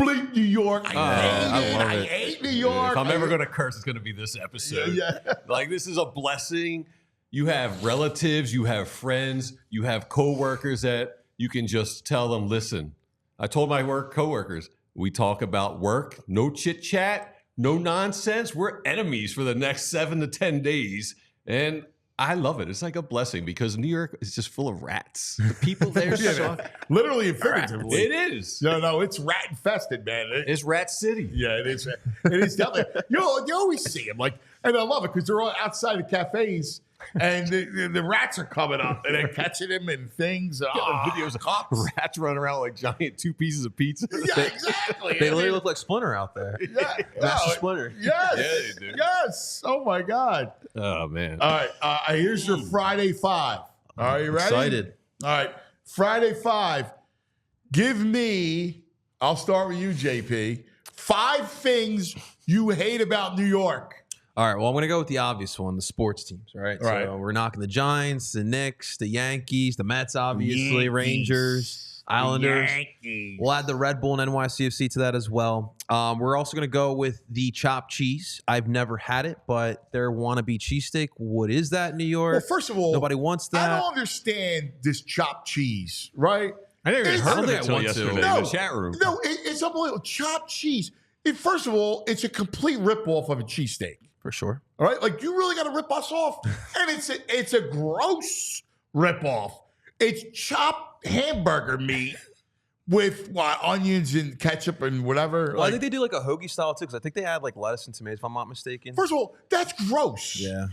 bleep New York. I hate New York. If I'm ever going to curse, it's going to be this episode. Like, this is a blessing. You have relatives, you have friends, you have coworkers that you can just tell them, listen, I told my coworkers, we talk about work, no chit chat, no nonsense. We're enemies for the next 7 to 10 days. And I love it. It's like a blessing because New York is just full of rats. The people there suck. Literally and figuratively. It is. No, it's rat infested, man. It's Rat City. Yeah, it is. It is definitely. You always see them. Like, and I love it because they're all outside the cafes. And the rats are coming up and they're catching them and things. Videos of cops. Rats running around like giant 2 pieces of pizza. Yeah, exactly. They literally look like Splinter out there. Yeah. Master Splinter. Yes. Yeah, they do. Yes. Oh, my God. Oh, man. All right. Here's your Friday 5. Are you ready? Excited. All right. Friday 5. Give me, I'll start with you, JP, 5 things you hate about New York. All right, well, I'm going to go with the obvious one, the sports teams, right? Right. So we're knocking the Giants, the Knicks, the Yankees, the Mets, obviously, Rangers, Islanders. We'll add the Red Bull and NYCFC to that as well. We're also going to go with the chopped cheese. I've never had it, but their wannabe cheesesteak. What is that in New York? Well, first of all, nobody wants that. I don't understand this chopped cheese, right? I never even heard of it until want yesterday to. in the chat room. No, it's unbelievable. Chopped cheese. First of all, it's a complete ripoff of a cheesesteak. For sure. All right, like you really got to rip us off, and it's a gross ripoff. It's chopped hamburger meat with onions and ketchup and whatever. Well, I think they do like a hoagie style too, because I think they add like lettuce and tomatoes, if I'm not mistaken. First of all, that's gross. Yeah,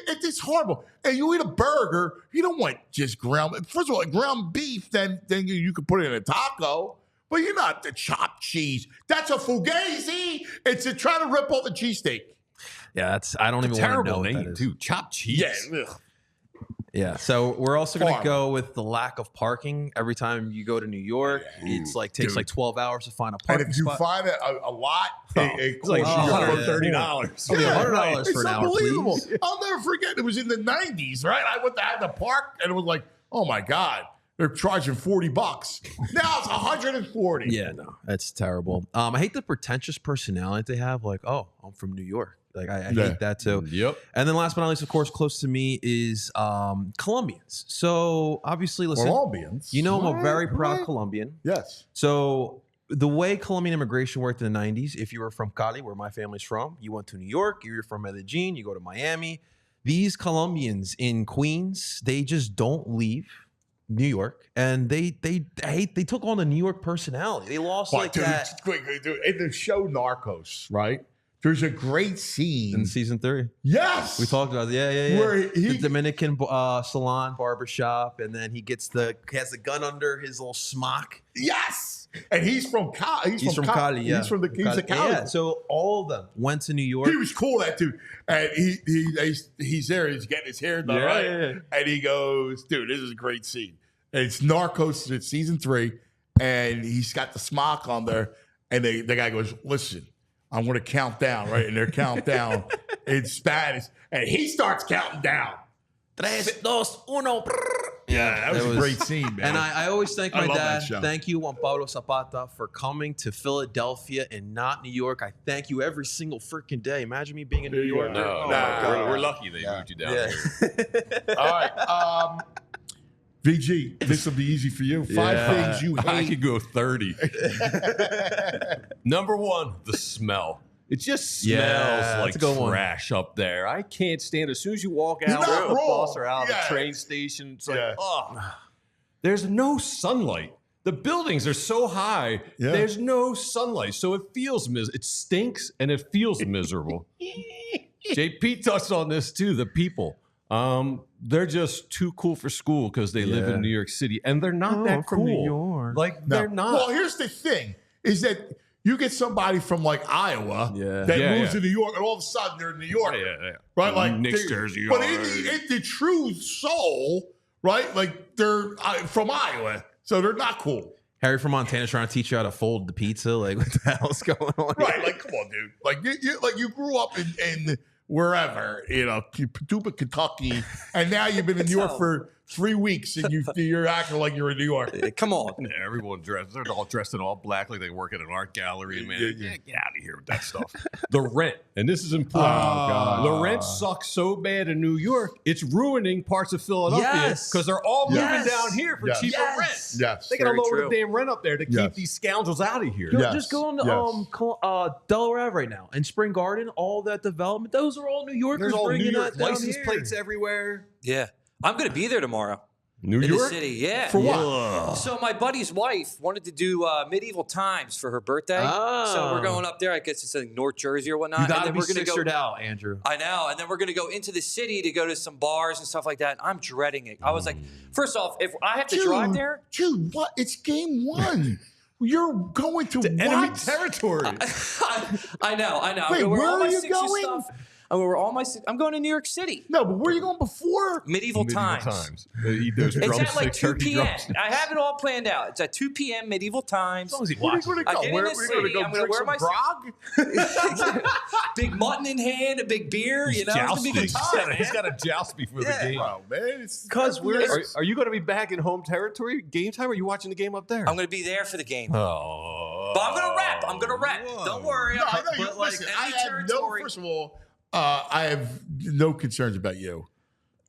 it's horrible. And you eat a burger, you don't want just ground. First of all, ground beef, then you can put it in a taco. But you're not the chopped cheese. That's a fugazi. It's trying to rip off a cheesesteak. Yeah, I don't even want to know what that is. Too. Chopped cheese. Yeah. Yeah. So we're also going to go with the lack of parking. Every time you go to New York, it's like takes like 12 hours to find a parking spot. And if you spot. find a lot, it's like $130. $100 for an hour, unbelievable. please. I'll never forget. It was in the 90s, right? I went to have the park, and it was like, oh my God. They're charging $40. Now it's $140. Yeah, no, that's terrible. I hate the pretentious personality they have. Like, oh, I'm from New York. Like, I hate that too. Yep. And then last but not least, of course, close to me is Colombians. So obviously, listen, Colombians. You know, I'm a very proud Colombian. Yes. So the way Colombian immigration worked in the 90s, if you were from Cali, where my family's from, you went to New York, you're from Medellin, you go to Miami. These Colombians in Queens, they just don't leave New York, and they took on the New York personality. They lost that. Dude, in the show Narcos, right? There's a great scene In season 3. Yes, We talked about it. Yeah. Where the Dominican salon barbershop, and then he has the gun under his little smock. Yes, and he's from Cali. He's from Cali. Yeah, He's a Cali. Yeah, so all of them went to New York. He was cool, that dude. And he's there. He's getting his hair done, right? Yeah. And he goes, dude, this is a great scene. And it's Narcos. It's season 3, and he's got the smock on there. And the guy goes, listen, I'm going to count down, right? And they're counting down in Spanish. And he starts counting down. 3, 2, 1. Yeah, that was a great scene, man. And I always thank my love dad. that show. Thank you, Juan Pablo Zapata, for coming to Philadelphia and not New York. I thank you every single freaking day. Imagine me being in New York. No, we're lucky they moved you down here. All right. VG, this will be easy for you. 5 things you hate. I could go 30. Number 1, the smell. It just smells like trash up there. I can't stand it. As soon as you walk out, the bus or out of the train station, it's like, there's no sunlight. The buildings are so high, there's no sunlight. So it feels it stinks and it feels miserable. JP touched on this too, the people. They're just too cool for school because they live in New York City, and they're not that cool. From New York. Like they're not. Well, here's the thing: is that you get somebody from like Iowa that moves to New York, and all of a sudden they're in New York, right? Like Knicks jersey, but in the true soul, right? Like they're from Iowa, so they're not cool. Harry from Montana trying to teach you how to fold the pizza. Like, what the hell's going on? Right? Like, come on, dude. Like you grew up in wherever, Paducah, Kentucky, and now you've been in New York 3 weeks and you're acting like you're in New York. Come on. Yeah, everyone dressed. They're all dressed in all black, like they work at an art gallery. Man, get out of here with that stuff. The rent, and this is important. Oh, God. The rent sucks so bad in New York, it's ruining parts of Philadelphia because they're all moving down here for cheaper rent. Yes, they gotta very lower true. the damn rent up there to keep these scoundrels out of here. Yo, just go on to Delaware Ave right now and Spring Garden, all that development. Those are all New Yorkers There's all bringing New York that down license here. plates everywhere. Yeah. I'm going to be there tomorrow. New in York? the city, yeah. For what? So my buddy's wife wanted to do medieval times for her birthday. Oh. So we're going up there. I guess it's in North Jersey or whatnot. You gotta and then be we're gonna sistered out, Andrew. I know. And then we're going to go into the city to go to some bars and stuff like that. I'm dreading it. I was like, first off, if I have to drive there. Dude, what? It's game 1. You're going to enemy territory. I know. Wait, where are you going? I'm going to New York City. No, but where are you going before? Medieval times. They eat those It's at like drumsticks, 2 turkey p.m. drumsticks. I have it all planned out. It's at 2 p.m. Medieval times. As long as he Where are you watches. going to I go? get in We're the going to city, go I'm gonna drink wear some my- grog? Big mutton in hand, a big beer. You know, it's gonna be a good time, He's man. got to joust before the game. Wow, man. Because Are you going to be back in home territory game time, or are you watching the game up there? I'm going to be there for the game. Oh. But I'm going to rap. I'm going to rap. Whoa. Don't worry. No, I know But, you. like, Listen, enemy I have no. territory. First of all, I have no concerns about you.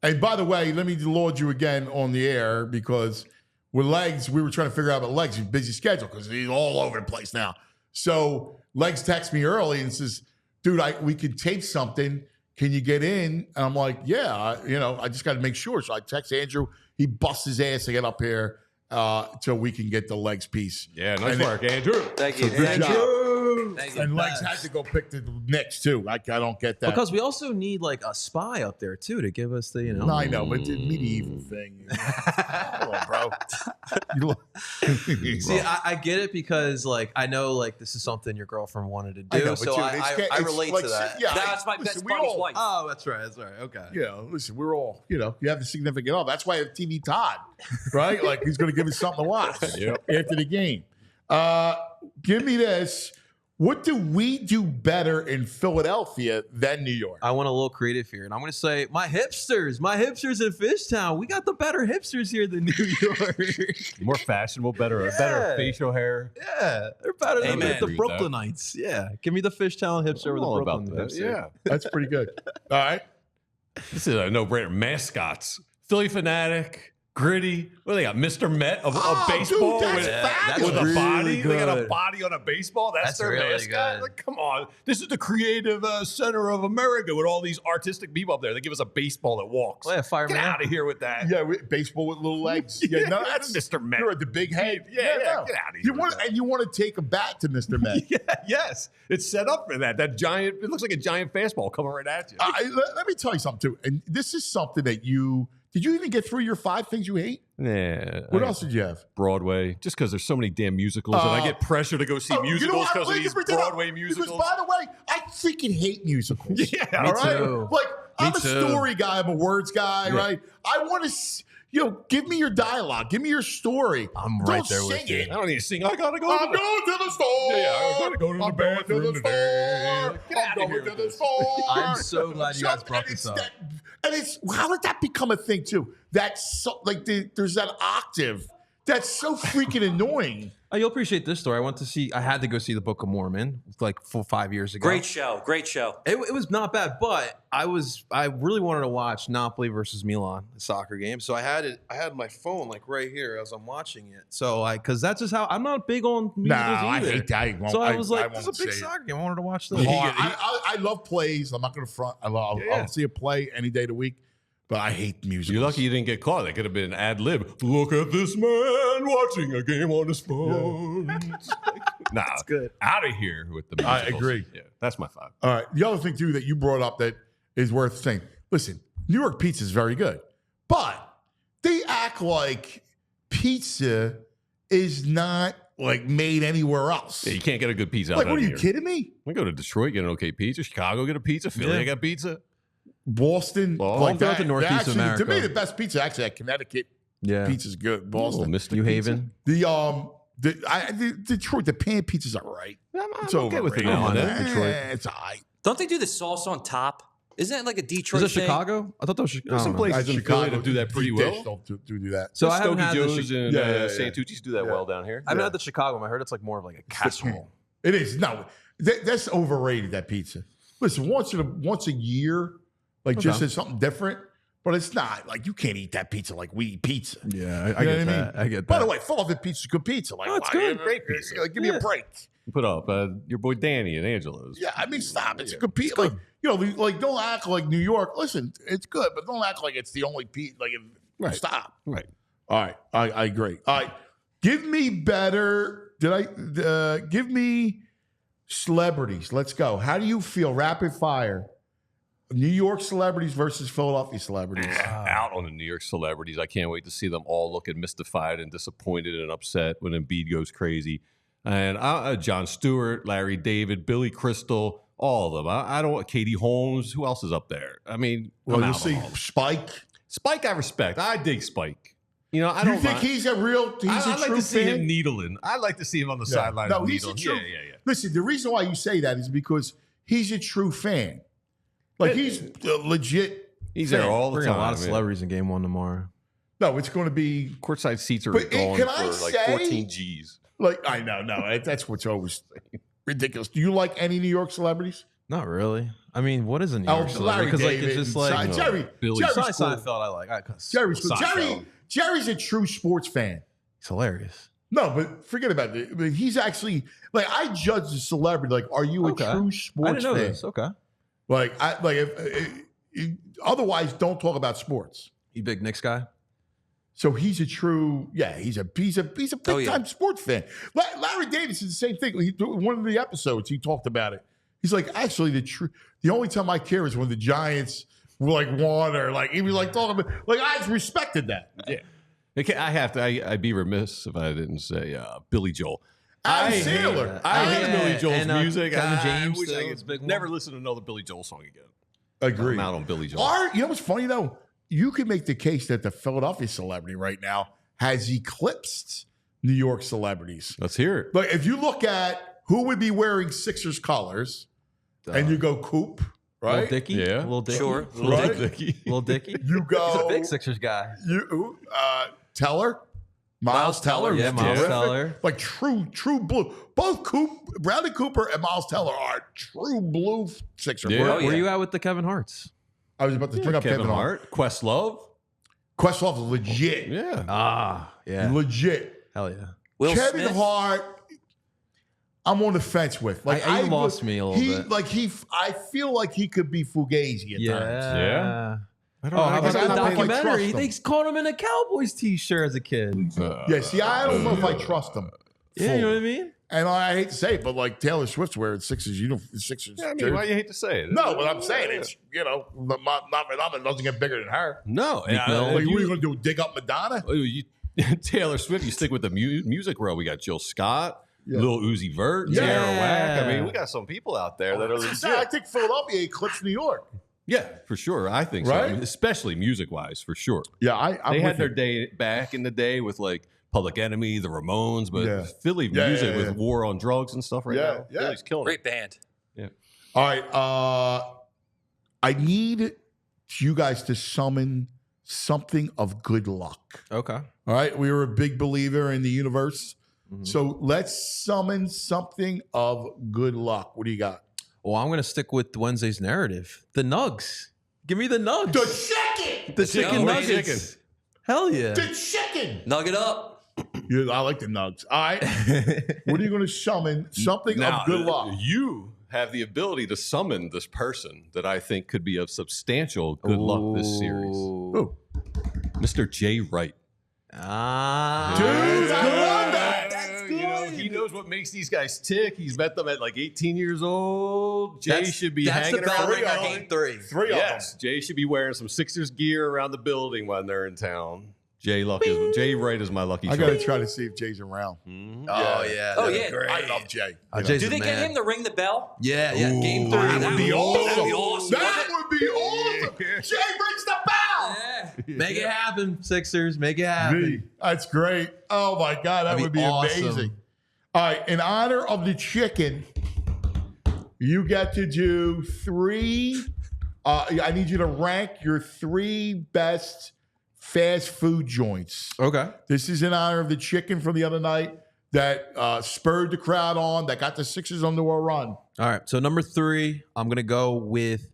And by the way, let me laud you again on the air because with Legs, we were trying to figure out about Legs. He's busy schedule because he's all over the place now. So Legs texts me early and says, "Dude, we could tape something. Can you get in?" And I'm like, "Yeah, I just got to make sure." So I text Andrew. He busts his ass to get up here so we can get the Legs piece. Yeah, nice work, Andrew. Thank you. Good Thank job. you. And Legs had to go pick the Knicks too. I don't get that. Because we also need like a spy up there too to give us the, you know. No, I know, but the medieval thing. Come on, bro. See, I get it because like I know like this is something your girlfriend wanted to do, I know, but so dude, I relate like, to that. Yeah, That's my listen, best we buddy's all- wife. Oh, that's right. Okay. Yeah, listen, we're all, you have a significant other. That's why I have TV Todd, right? Like he's going to give us something to watch after the game. Give me this. What do we do better in Philadelphia than New York? I want a little creative here, and I'm going to say my hipsters in Fishtown. We got the better hipsters here than New York. More fashionable, better facial hair. Yeah, they're better than Amen. the Brooklynites. Yeah, give me the Fishtown hipster over the All about Brooklyn that. hipster. Yeah. That's pretty good. All right. This is a no-brainer. Mascots. Philly Fanatic. Gritty. What do they got? Mr. Met of baseball dude, with, that's with a really body. They got a good. body on a baseball. That's their really mascot. good. Like, come on. This is the creative center of America with all these artistic people up there. They give us a baseball that walks. Oh, yeah, fireman. Get out of here with that. Yeah, baseball with little legs. Yeah, no, that's Mr. Met. You're at the big head. Yeah, no. get out of here with that. And you want to take a bat to Mr. Met. Yeah, yes. It's set up for that. That giant, it looks like a giant fastball coming right at you. Let me tell you something, too. And this is something that did you even get through your 5 things you hate? Yeah. What else did you have? Broadway. Just because there's so many damn musicals, and I get pressure to go see musicals because of these Broadway musicals. Because, by the way, I freaking hate musicals. Yeah, all right? too. Like, I'm a too. story guy. I'm a words guy, right? I want to, give me your dialogue. Give me your story. I'm Don't right there with sing you. it. I don't need to sing. I gotta go. I'm going to the store. Yeah, I gotta go to the I'm going bathroom to the today. store. Get out of I'm here going to with the store. I'm so glad you guys brought And this it's up. that- And it's how did that become a thing too? That's so like there's that octave that's so freaking annoying. Oh, you'll appreciate this story. I had to go see the Book of Mormon like 5 years ago. Great show. It was not bad, but I really wanted to watch Napoli versus Milan, the soccer game. So I had my phone like right here as I'm watching it. So because that's just how I'm not big on musicals I either. hate that. So I was like, won't this is a big say it. soccer game. I wanted to watch this. I love plays. I'm not going to front. I'll see a play any day of the week, but I hate musicals. You're lucky you didn't get caught. That could have been ad lib. Look at this man watching a game on his phone. Nah, That's good. Out of here with the musicals. I agree. Yeah, that's my 5. All right. The other thing too that you brought up that is worth saying. Listen, New York pizza is very good, but they act like pizza is not like made anywhere else. Yeah, you can't get a good pizza out Like, what are here. you kidding me? We go to Detroit, get an okay pizza. Chicago, get a pizza. Philly, Yeah. I got pizza. Boston, Well, like throughout that. the Northeast Actually, America. To me, the best pizza actually at Connecticut Yeah. pizza's good. Oh, Boston, Mystic New Pizza. Haven. the Detroit, the pan pizza's all right. I'm It's okay with it overrated. now and then. Eh, Detroit. It's all right. Don't they do the sauce on top? Isn't it like a Detroit Is it thing? Chicago? I thought that was There's some places in Philly that do that pretty well. Don't do that. So I haven't Stogie had Joe's the and Santucci's do that Yeah. well down here. I haven't had the Chicago one. I heard it's like more of like a casserole. It is. No, that's overrated, that pizza. Listen, once a year, like just as something different, but it's not. Like, you can't eat that pizza like we eat pizza. Yeah, You know what I mean? I get that. By the way, Philadelphia pizza is good pizza. Like, it's why- good. Great pizza. Like, give me a break. Put up your boy Danny and Angela's. Yeah, I mean, stop. It's a good pizza. Like, like, don't act like New York. Listen, it's good, but don't act like it's the only pizza. Like, stop. Right. All right, I agree. All right, give me better. Give me celebrities? Let's go. How do you feel? Rapid fire. New York celebrities versus Philadelphia celebrities. Out on the New York celebrities. I can't wait to see them all looking mystified and disappointed and upset when Embiid goes crazy. And Jon Stewart, Larry David, Billy Crystal, all of them. I don't want Katie Holmes. Who else is up there? I mean, Well, I'm you out see on all of them. Spike. Spike, I respect. I dig Spike. You know, I You don't think mind. he's a real? He's I a like true to see fan? him needling. I like to see him on the sideline. No, he's a needling. true. Yeah. Listen, the reason why you say that is because he's a true fan. Like, he's a legit. He's fan. there all the Bring a time. lot of man. celebrities in game one tomorrow. No, it's going to be Courtside seats are But, going can I for like say- 14 G's. like, I know, no, that's what's always ridiculous. Do you like any New York celebrities? Not really. I mean, what is a New Oh, York celebrity? Larry Because like David it's just and like Jerry. Billy Jerry's Besides cool. Seinfeld, I like. Jerry's cool. Seinfeld. Jerry's a true sports fan. He's hilarious. No, but forget about it. I mean, he's actually like, I judge the celebrity. Like, are you a Okay. true I sports didn't know fan? this. Okay. Like, otherwise, don't talk about sports. You big Knicks guy? So he's a true, he's a big time sports fan. Larry Davis is the same thing. One of the episodes he talked about it. He's like, actually, the only time I care is when the Giants were like won, or like he was like talking about, like, I respected that. Yeah. Okay, I'd be remiss if I didn't say Billy Joel. Adam Sandler. I hate Billy Joel's and, music. Kevin I James wish I still is a could big one. never listen to another Billy Joel song again. Agree. I'm out on Billy Joel. You know what's funny though? You could make the case that the Philadelphia celebrity right now has eclipsed New York celebrities. Let's hear it. But if you look at who would be wearing Sixers colors, and you go Coop, right? Little Dicky? Yeah. Little Dicky? Sure. Right? Little Dicky? You go. He's a big Sixers guy. Teller, Miles Teller, Yeah, who's Miles terrific. Teller. Like true blue. Both Bradley Cooper and Miles Teller are true blue Sixers. Yeah. Where you at with the Kevin Harts? I was about to bring up Kevin Hart, Questlove. Questlove's legit. Yeah. Yeah. Legit. Hell yeah. Will Kevin Smith. Hart, I'm on the fence with. Like, I lost me a little bit. I feel like he could be Fugazi at times. Yeah. I don't Oh, know. how I about don't the know if I documentary? trust him. They caught him in a Cowboys t-shirt as a kid. Yeah, see, I don't know if I trust him. Yeah, you know fully. what I mean? And I hate to say it, but like Taylor Swift's wearing Sixers Sixers. Yeah, I mean, jersey. why you hate to say it? No, but I'm saying it's, not it doesn't get bigger than her. No. Meek Mill. Like, what are you going to do? Dig up Madonna? Taylor Swift, you stick with the music world. We got Jill Scott, Yeah. Lil Uzi Vert, Yeah. Tara Whack. I mean, we got some people out there that are I legit. think Philadelphia eclipsed New York. Yeah, for sure. I think Right? so. Especially music-wise, for sure. Yeah, I'm They with had their you. day back in the day with like Public Enemy, the Ramones, but Yeah. Philly Yeah, music yeah, yeah. with war on drugs and stuff right Yeah, now. yeah. Philly's killing Great band. it. All right, I need you guys to summon something of good luck. Okay. All right, we were a big believer in the universe. Mm-hmm. So let's summon something of good luck. What do you got? Well, I'm going to stick with Wednesday's narrative. The Nugs. Give me the Nugs. The chicken! The chicken Nuggets. nuggets. Hell yeah. The chicken! Nug it up. Yeah, I like the nugs. All right. What are you going to summon? Something Now, of good luck. You have the ability to summon this person that I think could be of substantial good luck this series. Who? Mr. Jay Wright. Dude, I love that. That's You know, he knows what makes these guys tick. He's met them at like 18 years old. Jay should be that's hanging the bell around. ringer game 3. Three Yes, Jay should be wearing some Sixers gear around the building when they're in town. Jay Wright is my lucky I choice. got to try to see if Jay's around. Oh, yeah. Oh, that'd be yeah. great. I love Jay. Jay's Do the they get man. him to ring the bell? Yeah, yeah. Game 3. That would be awesome. That'd be awesome. That would be awesome. Jay rings the bell. Yeah. Make it happen, Sixers. Make it happen. That's great. Oh my God, that That'd would be be awesome. amazing. All right, in honor of the chicken, you get to do 3 I need you to rank your 3 best fast food joints. Okay. This is in honor of the chicken from the other night that spurred the crowd on, that got the Sixers onto a run. All right. So number 3, I'm going to go with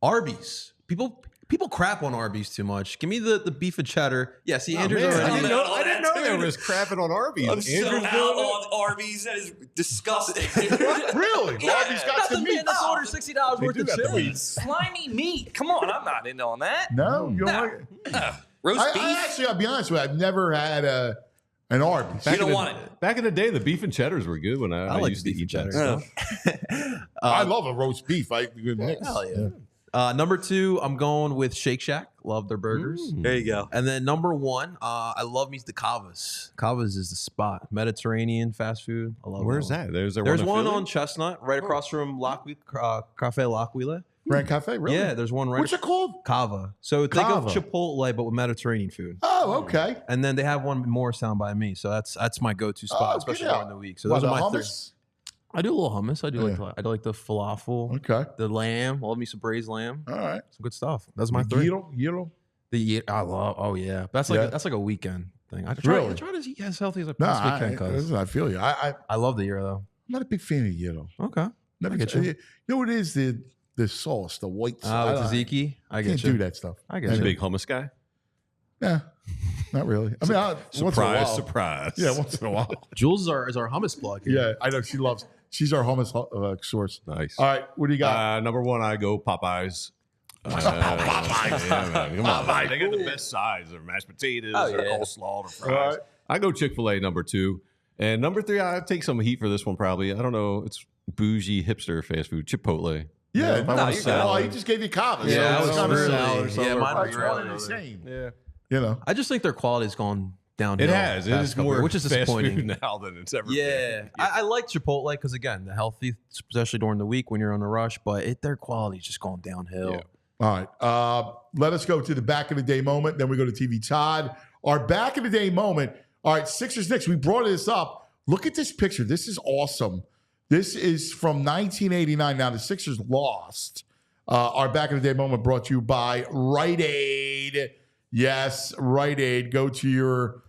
Arby's. People crap on Arby's too much. Give me the beef and cheddar. Yeah, see, Andrew's already. I didn't know there was crapping on Arby's. I'm so out on Arby's. That is disgusting. Really? Yeah. Arby's got the meat. Let's order $60 worth of chicken. Slimy meat. Come on, I'm not into on that. No, you don't like it? Roast beef. Actually, I'll be honest with you. I've never had an Arby's. You don't want it. Back in the day, the beef and cheddars were good when I like used to beef eat and that cheddar. stuff. I love a roast beef. Knicks. Hell yeah. Number 2, I'm going with Shake Shack. Love their burgers. There you go. And then number 1, I love me the Kavas. Kavas is the spot. Mediterranean fast food. I love Where's that? that? There's one Philly? on Chestnut, right across from Cafe L'Aquila. Grand Cafe, really? Yeah, there's one right. What's it called? Kava. So think of Kava. Chipotle, but with Mediterranean food. Oh, okay. And then they have one in Morristown by me. So that's my go-to spot, especially during the week. So What, those are the my 3. hummus? I do a little hummus. I do Yeah. like the falafel, Okay. the lamb. Love me some braised lamb. All right. Some good stuff. That's my 3. Gyro? I love. Oh yeah, that's like a weekend thing. I Really? try to eat as healthy as I No, possibly can. Cause I feel you. I'm I love the gyro though. not a big fan of gyro. Okay, Never I get you. know what it is? The sauce, the white sauce. with tzatziki, I I get can't you. do that stuff. I You get a you. big hummus guy? Yeah, not really. I mean, once in a while. Surprise. Yeah, once in a while. Jules is our hummus plug. Here. Yeah, I know she's our hummus source. Nice. All right, what do you got? Number 1, I go Popeyes. Popeyes. Yeah, man. Come on. They got the best sides. Their mashed potatoes, their coleslaw, their fries. All right. I go Chick-fil-A number 2. And number 3, I take some heat for this one probably. I don't know. It's bougie hipster fast food. Chipotle. Yeah, if I want you're salad. good. He just gave you kava. Yeah, so I it's was not really. salad. Yeah, mine That's were one really and the same. Yeah. You know. I just think their quality's gone downhill. It has. It past is couple more years, which is fast disappointing. food now than it's ever Yeah, been. I like Chipotle because again, the healthy, especially during the week when you're on the rush. But their quality's just gone downhill. Yeah. All right. Let us go to the back of the day moment. Then we go to TV Todd. Our back of the day moment. All right, Sixers Knicks. We brought this up. Look at this picture. This is awesome. This is from 1989. Now the Sixers lost. Our back of the day moment brought to you by Rite Aid. Yes, Rite Aid. Go to your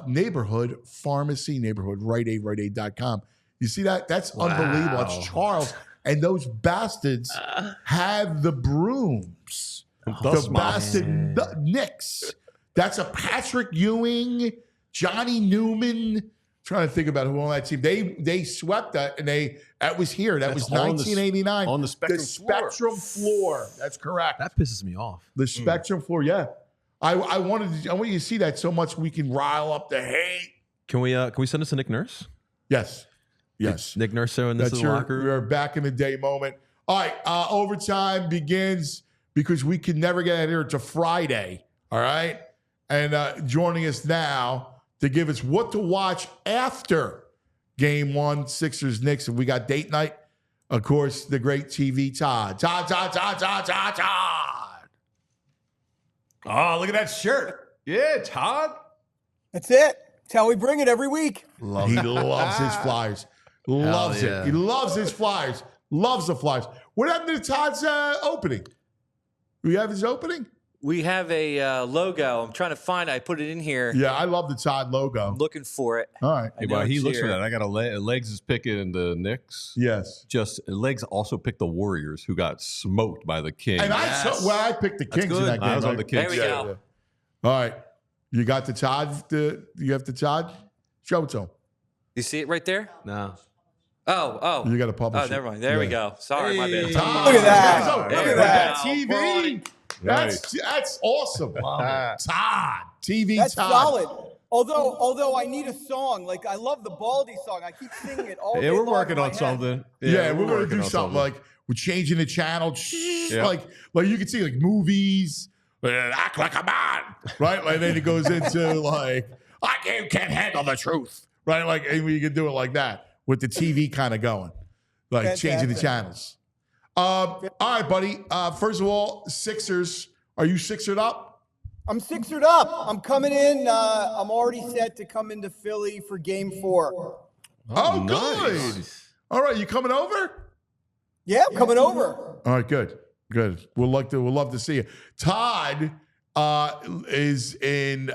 neighborhood pharmacy, Rite Aid, RiteAid.com. You see that? That's unbelievable. It's Charles. And those bastards have the brooms. The bastard Knicks. That's a Patrick Ewing, Johnny Newman. Trying to think about who on that team. They swept that, and that was here. That was 1989 on the Spectrum Spectrum floor. That's correct. That pisses me off. The Spectrum floor. Yeah, I want you to see that so much we can rile up the hate. Can we send us to Nick Nurse? Yes. Nick Nurse showing this That's in the locker room. your back in the day moment. All right, overtime begins because we can never get out here to Friday. All right, and joining us now to give us what to watch after Game 1, Sixers Knicks, and we got date night. Of course, the great TV Todd. Todd. Oh, look at that shirt. Yeah, Todd. That's it. That's how we bring it every week. He loves his Flyers. Loves yeah. it. He loves his Flyers. Loves the Flyers. What happened to Todd's opening? We have his opening? We have a logo. I'm trying to find it. I put it in here. Yeah, I love the Todd logo. I'm looking for it. All right. I know Well, he it's looks for here. that. I got Legs is picking the Knicks. Yes. Just Legs also picked the Warriors, who got smoked by the Kings. And I picked the Kings in good. that game. I was on right? the Kings. There we go. All right. You got the Todd? You have the Todd? Show it to him. You see it right there? No. Oh. You got to publish Oh, it. never mind. There we go. Sorry, my bad. Todd. Look at that. Look Look at at that. that. TV. That's awesome. Todd. TV That's Todd. solid. Although I need a song. Like I love the Baldy song. I keep singing it all day Yeah, we're long working in my on head. something. Yeah, we're going to working do on something like we're changing the channel. Yeah. Like you can see like movies, act like a man, right? Like then it goes into like, I can't handle the truth, right? Like and you can do it like that with the TV kind of going, like changing the Fantastic. channels. All right, buddy. First of all, Sixers. Are you Sixered up? I'm Sixered up. I'm coming in. I'm already set to come into Philly for Game 4. Oh, nice. good. All right, you coming over? Yeah, I'm coming over. All right, good. Good. We'll love to see you. Todd is in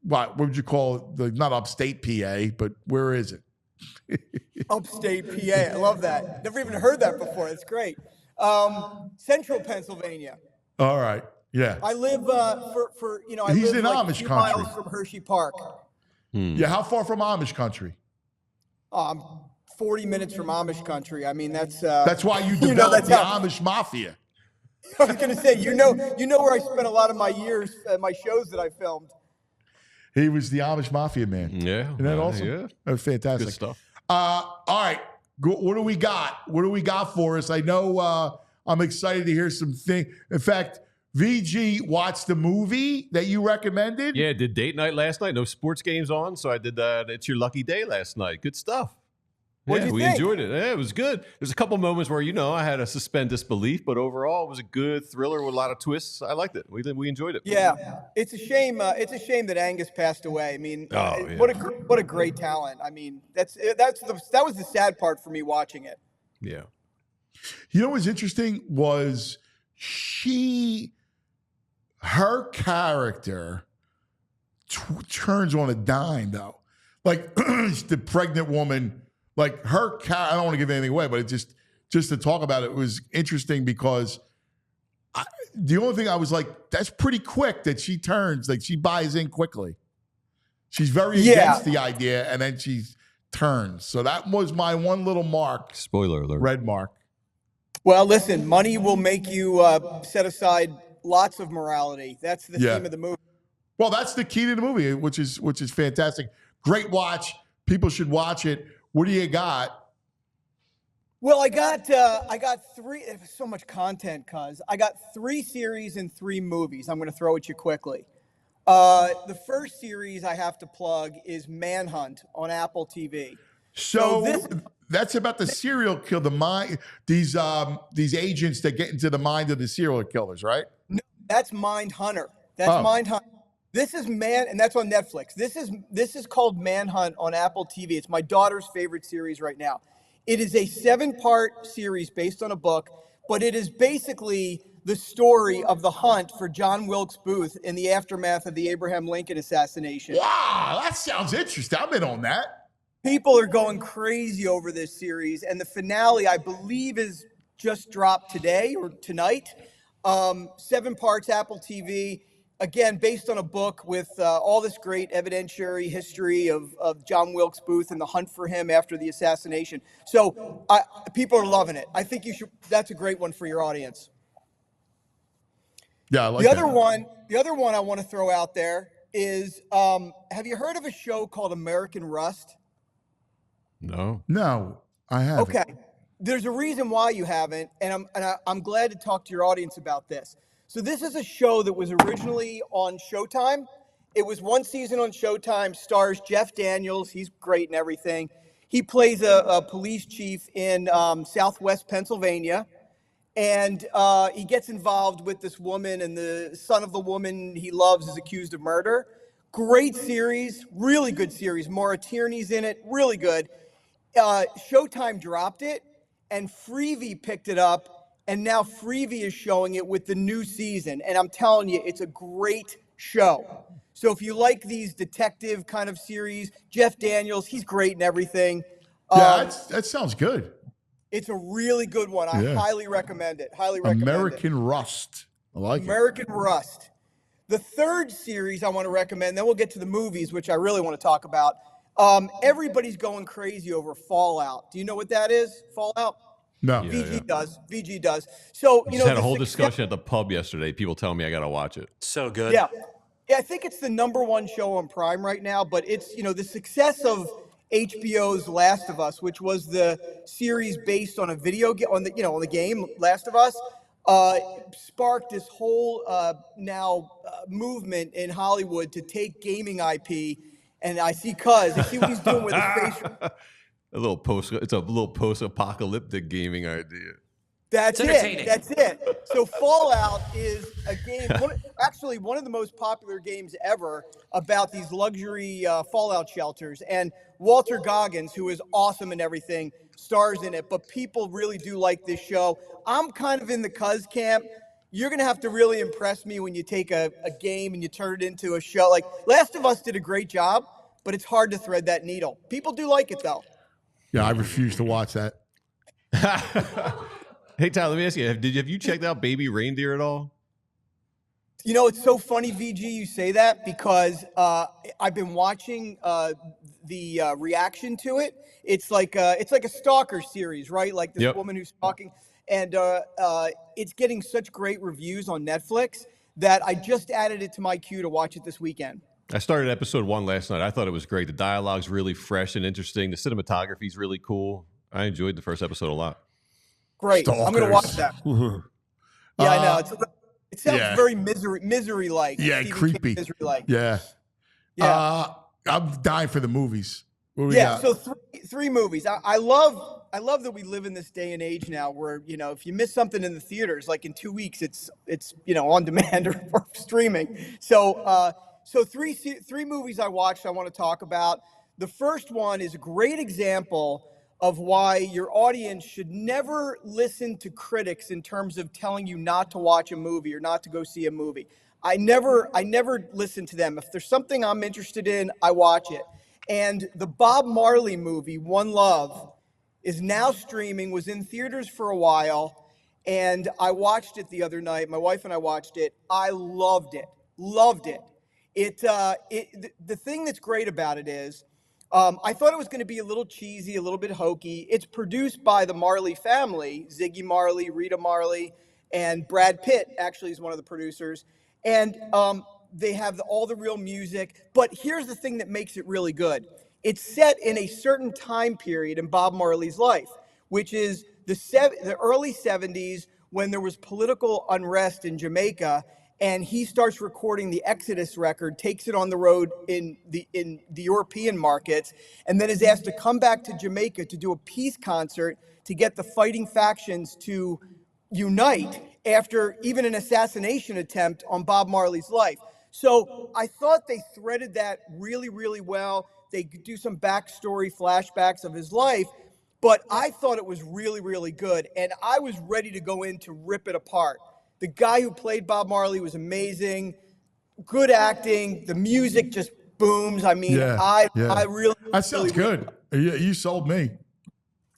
what would you call it? Not upstate PA, but where is it? Upstate PA. I love that. Never even heard that before. That's great. Central Pennsylvania. All right. Yeah. I live He's live in like Amish a few country. miles from Hershey Park. Yeah. How far from Amish country? 40 minutes from Amish country. I mean, that's why you developed the Amish Mafia. I was going to say, you know where I spent a lot of my years, my shows that I filmed. He was the Amish Mafia man. Yeah. Isn't that awesome? Yeah. That's fantastic. Good stuff. All right. What do we got? What do we got for us? I know I'm excited to hear some things. In fact, VG watched the movie that you recommended. Yeah, did date night last night. No sports games on, so I did that. It's Your Lucky Day last night. Good stuff. What did you we think? enjoyed it. Yeah, it was good. There's a couple moments where, I had to suspend disbelief, but overall, it was a good thriller with a lot of twists. I liked it. We enjoyed it. Yeah, it's a shame. It's a shame that Angus passed away. I mean, what a great talent. I mean, that was the sad part for me watching it. Yeah. You know what's interesting was her character turns on a dime though. Like the pregnant woman. Like her, I don't want to give anything away, but it just to talk about it was interesting because the only thing I was like, that's pretty quick that she turns, like she buys in quickly. She's very against the idea, and then she turns. So that was my one little mark. Spoiler alert. Red mark. Well, listen, money will make you set aside lots of morality. That's the theme of the movie. Well, that's the key to the movie, which is fantastic. Great watch. People should watch it. What do you got? Well, I got three. There's so much content, cuz I got 3 series and 3 movies. I'm going to throw at you quickly. The first series I have to plug is Manhunt on Apple TV. So that's about the serial killer, these agents that get into the mind of the serial killers, right? No, that's Mindhunter. That's Mindhunter. This is and that's on Netflix. This is called Manhunt on Apple TV. It's my daughter's favorite series right now. It is a 7-part series based on a book, but it is basically the story of the hunt for John Wilkes Booth in the aftermath of the Abraham Lincoln assassination. Wow, that sounds interesting. I'm in on that. People are going crazy over this series, and the finale, I believe, is just dropped today or tonight. 7 parts, Apple TV. Again, based on a book with all this great evidentiary history of John Wilkes Booth and the hunt for him after the assassination. So people are loving it. I think you should. That's a great one for your audience. Yeah, I like the other one. The other one I want to throw out there is: have you heard of a show called American Rust? No, I haven't. Okay, there's a reason why you haven't, and I'm glad to talk to your audience about this. So this is a show that was originally on Showtime. It was 1 season on Showtime, stars Jeff Daniels. He's great and everything. He plays a police chief in Southwest Pennsylvania. And he gets involved with this woman, and the son of the woman he loves is accused of murder. Great series, really good series. Maura Tierney's in it, really good. Showtime dropped it, and Freevee picked it up. And now Freevee is showing it with the new season. And I'm telling you, it's a great show. So if you like these detective kind of series, Jeff Daniels, he's great and everything. Yeah, that sounds good. It's a really good one. I highly recommend it. Highly recommend American Rust. I like American Rust. The third series I want to recommend, then we'll get to the movies, which I really want to talk about. Everybody's going crazy over Fallout. Do you know what that is? Fallout? No. VG does. So, you know, had a whole discussion at the pub yesterday. People telling me I got to watch it. So good. Yeah, I think it's the #1 show on Prime right now, but it's, the success of HBO's Last of Us, which was the series based on a video game on the game Last of Us, sparked this whole movement in Hollywood to take gaming IP. And I see what he's doing with his facial. It's a little post-apocalyptic gaming idea. That's It's it. entertaining. That's it. So Fallout is a game, actually one of the most popular games ever about these luxury Fallout shelters. And Walter Goggins, who is awesome and everything, stars in it. But people really do like this show. I'm kind of in the Cuz camp. You're going to have to really impress me when you take a game and you turn it into a show. Like Last of Us did a great job, but it's hard to thread that needle. People do like it, though. Yeah, I refuse to watch that. Hey, Tyler, let me ask you, have you checked out Baby Reindeer at all? You know, it's so funny, VG, you say that because I've been watching the reaction to it. It's like a stalker series, right? Like this woman who's stalking, and it's getting such great reviews on Netflix that I just added it to my queue to watch it this weekend. I started episode 1 last night. I thought it was great. The dialogue's really fresh and interesting. The cinematography's really cool. I enjoyed the first episode a lot. Great. Stalkers. I'm going to watch that. Yeah, I know. It sounds very misery-like. Yeah, Stephen creepy. King misery-like. Yeah. Yeah. I'm dying for the movies. What do we got? So three movies. I love that we live in this day and age now where, you know, if you miss something in the theaters, like in 2 weeks, it's you know, on demand or streaming. So three movies I watched I want to talk about. The first one is a great example of why your audience should never listen to critics in terms of telling you not to watch a movie or not to go see a movie. I never listen to them. If there's something I'm interested in, I watch it. And the Bob Marley movie, One Love, is now streaming, was in theaters for a while, and I watched it the other night. My wife and I watched it. I loved it. Loved it. The thing that's great about it is, I thought it was going to be a little cheesy, a little bit hokey. It's produced by the Marley family, Ziggy Marley, Rita Marley, and Brad Pitt actually is one of the producers. And they have all the real music. But here's the thing that makes it really good. It's set in a certain time period in Bob Marley's life, which is the early 70s when there was political unrest in Jamaica. And he starts recording the Exodus record, takes it on the road in the European markets, and then is asked to come back to Jamaica to do a peace concert to get the fighting factions to unite after even an assassination attempt on Bob Marley's life. So I thought they threaded that really, really well. They do some backstory flashbacks of his life, but I thought it was really, really good. And I was ready to go in to rip it apart. The guy who played Bob Marley was amazing, good acting. The music just booms. I mean, I really. That sounds good. You sold me.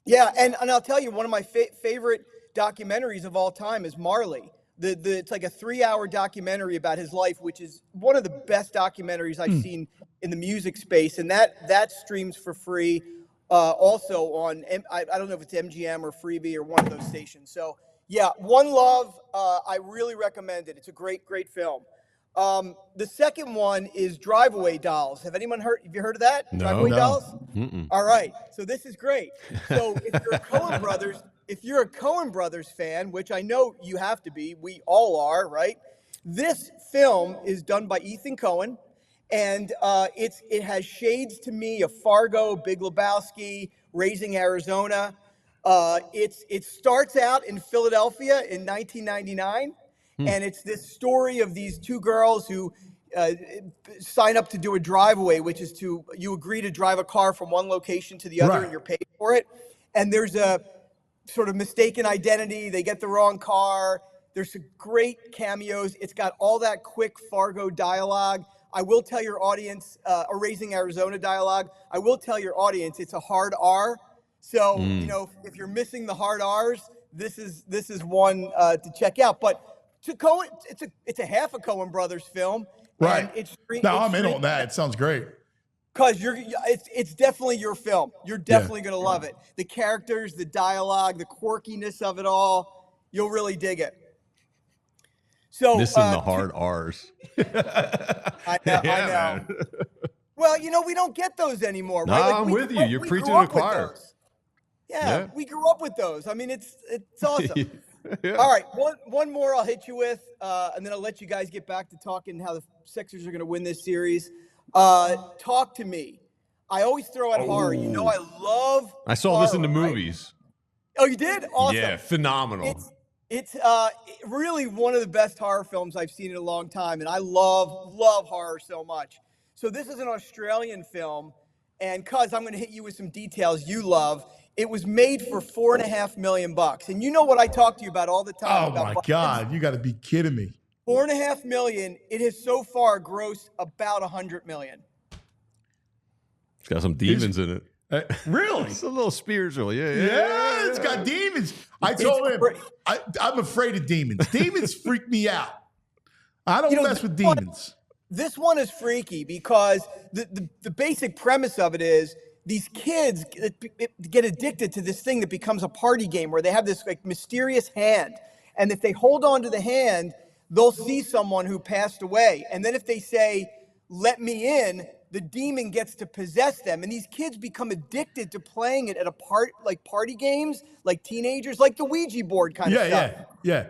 Yeah, and I'll tell you, one of my favorite documentaries of all time is Marley. It's like a 3-hour documentary about his life, which is one of the best documentaries I've seen in the music space, and that streams for free. Also on, I don't know if it's MGM or Freebie or one of those stations. So. Yeah, One Love, I really recommend it. It's a great, great film. The second one is Drive-Away Dolls. Have you heard of that? No. Drive-Away Dolls? Mm-mm. All right. So this is great. So if you're a Coen Brothers fan, which I know you have to be, we all are, right? This film is done by Ethan Coen, and it has shades to me of Fargo, Big Lebowski, Raising Arizona. It starts out in Philadelphia in 1999, and it's this story of these two girls who sign up to do a drive-away, which is you agree to drive a car from one location to the other, and you're paid for it. And there's a sort of mistaken identity. They get the wrong car. There's some great cameos. It's got all that quick Fargo dialogue. I will tell your audience, or Raising Arizona dialogue, I will tell your audience it's a hard R. So, you know, if you're missing the hard R's, this is one to check out. But to Coen, it's a half a Coen Brothers film. Right. And I'm in on that. It sounds great. Because it's definitely your film. You're definitely going to love it. The characters, the dialogue, the quirkiness of it all, you'll really dig it. So missing the hard R's. I know. Man. Well, you know, we don't get those anymore, right? No, I'm with you. You're preaching to the choir. Yeah, we grew up with those. I mean, it's awesome. Yeah. All right, one more I'll hit you with, and then I'll let you guys get back to talking how the Sixers are going to win this series. Talk to Me. I always throw out horror. You know, I love I saw horror, this in the movies. Oh, you did? Awesome. Yeah, phenomenal. It's really one of the best horror films I've seen in a long time, and I love horror so much. So this is an Australian film, and Cuz, I'm going to hit you with some details you love. It was made for $4.5 million, and you know what I talk to you about all the time. Oh my God, you got to be kidding me! $4.5 million. It has so far grossed about $100 million. It's got some demons in it. Really? It's a little spiritual. Yeah, it's got demons. I told him I'm afraid of demons. Demons freak me out. I don't mess with demons. This one is freaky because the basic premise of it is these kids get addicted to this thing that becomes a party game where they have this like mysterious hand, and if they hold on to the hand, they'll see someone who passed away, and then if they say, "Let me in," the demon gets to possess them, and these kids become addicted to playing it at party games, like teenagers, like the Ouija board kind of stuff. Yeah.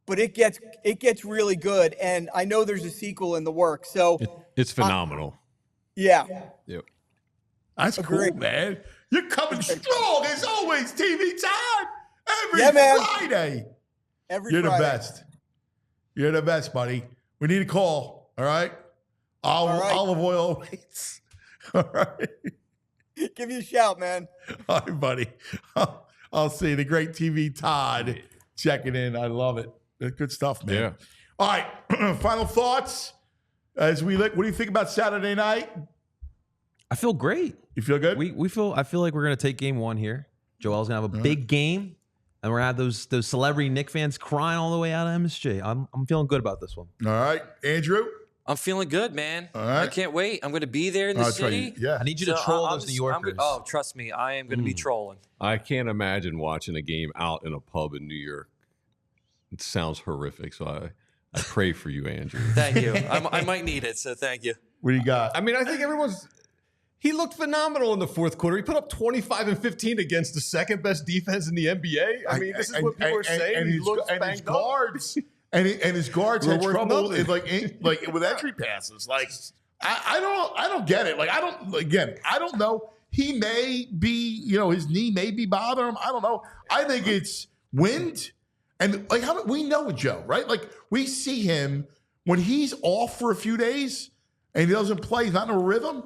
But it gets really good, and I know there's a sequel in the works. So it's phenomenal. Yeah. Yep. That's cool, man. You're coming strong as always. TV time every Friday. You're the best. You're the best, buddy. We need a call. All right. Olive oil waits. All right. Give me a shout, man. All right, buddy. I'll see the great TV Todd checking in. I love it. Good stuff, man. Yeah. All right. Final thoughts as we look. What do you think about Saturday night? I feel great. You feel good? I feel like we're gonna take game one here. Joel's gonna have a big game, and we're gonna have those celebrity Knicks fans crying all the way out of MSG. I'm feeling good about this one. All right, Andrew. I'm feeling good, man. All right. I can't wait. I'm going to be there in the city. Right. Yeah. I need you to troll those New Yorkers. Trust me, I am going to be trolling. I can't imagine watching a game out in a pub in New York. It sounds horrific. So I pray for you, Andrew. Thank you. I might need it, so thank you. What do you got? I mean, I think he looked phenomenal in the fourth quarter. He put up 25 and 15 against the second best defense in the NBA. I mean, this is what people are saying. And his guards. And his guards had trouble with entry passes. Like I don't get it. Like I don't know. He may be, his knee may be bothering him. I don't know. I think it's wind, and we know it, Joe, right? Like we see him when he's off for a few days and he doesn't play. He's not in a rhythm.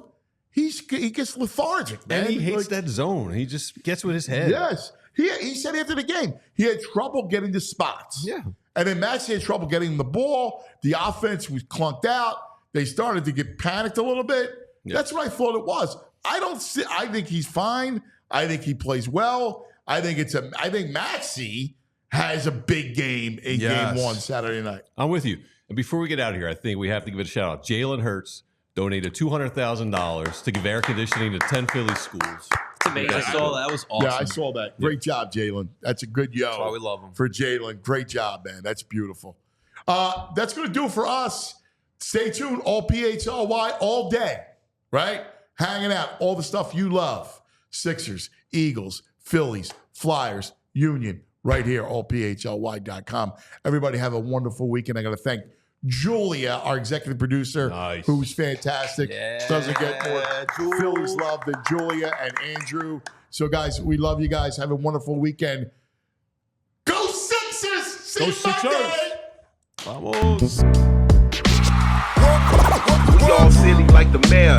He gets lethargic, man. And he hates that zone. He just gets with his head. Yes, he said after the game he had trouble getting to spots. Yeah. And then Maxey had trouble getting the ball. The offense was clunked out. They started to get panicked a little bit. Yeah. That's what I thought it was. I think he's fine. I think he plays well. I think Maxey has a big game in game one Saturday night. I'm with you. And before we get out of here, I think we have to give it a shout out. Jalen Hurts donated $200,000 to give air conditioning to 10 Philly schools. It's amazing. I saw that. That was awesome. Yeah, I saw that. Great job, Jalen. That's a good yo. That's why we love him. For Jalen. Great job, man. That's beautiful. That's going to do it for us. Stay tuned. All PHLY all day, right? Hanging out. All the stuff you love. Sixers, Eagles, Phillies, Flyers, Union, right here, allphly.com. Everybody have a wonderful weekend. I got to thank Julia, our executive producer, who's fantastic. Yeah, doesn't get more Phillies love than Julia and Andrew. So, guys, we love you guys. Have a wonderful weekend. Go Sixers! See you Monday! Vamos! Y'all silly like the mayor.